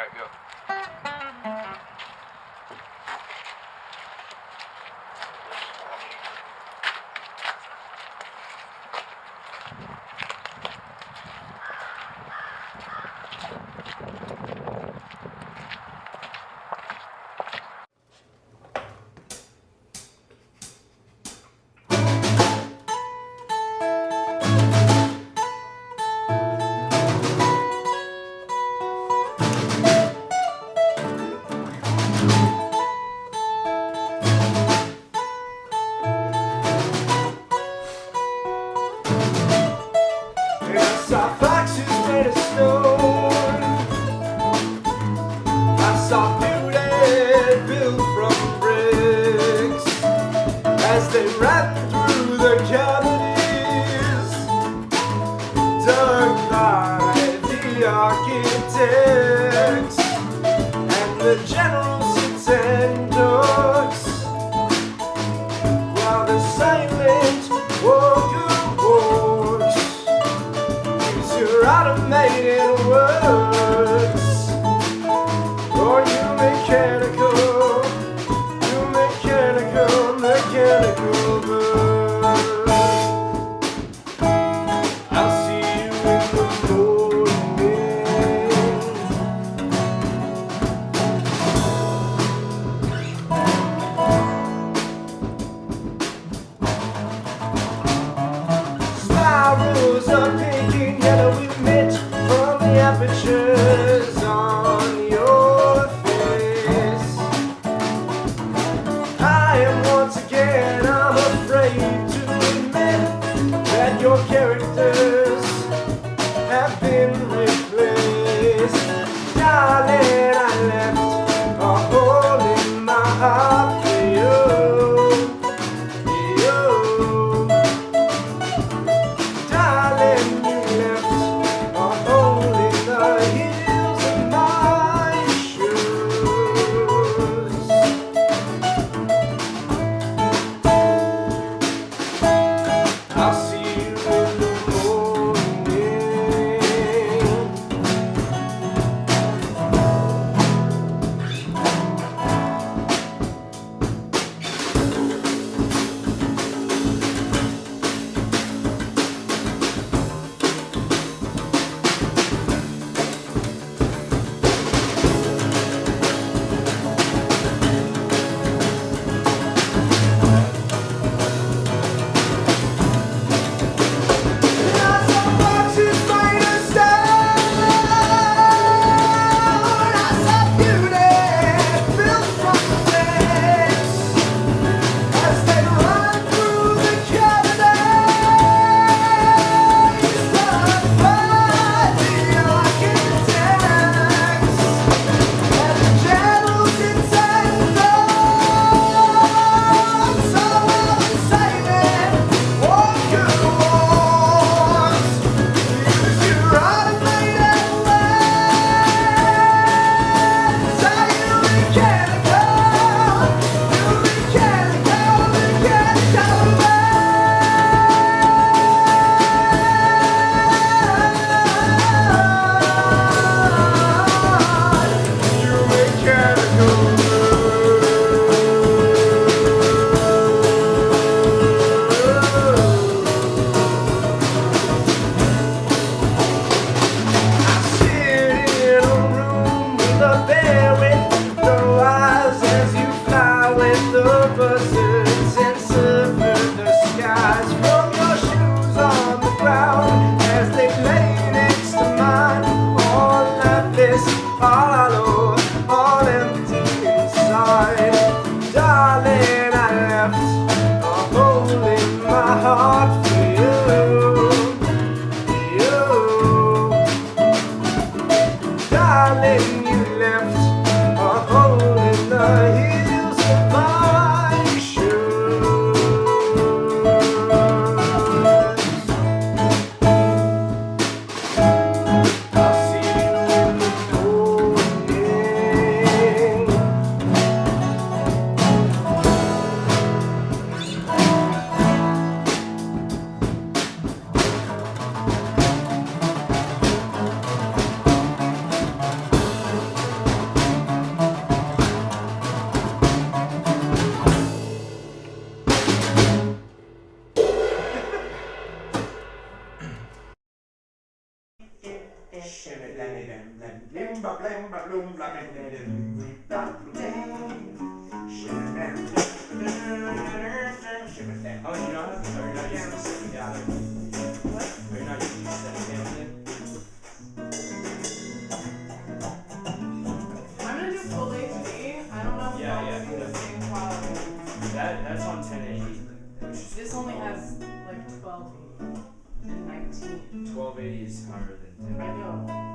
Alright, go. Saw foxes made of stone. I saw beauty built from bricks as they ran through the cavities dug by the architects and the generals and dogs, while the silent walker walks. Your automated words, or you mechanical bird. I'll see you in the morning. Spirals of pink and yellow emit from the apertures on your face. I am once again, I'm afraid to admit that your characters have been replaced. Darling, I left a hole in my heart for you. Darling, you left a hole in the heels of my shoes. I'll see you in the morning. Oh, you know how? Are you not using the second piano? What? Are you not using the second piano thing? I'm gonna do full HD. I don't know if Yeah, it's yeah, gonna be the same quality. That's on 1080. This only has like 12 and 19. 1280 is higher than I 1080. know.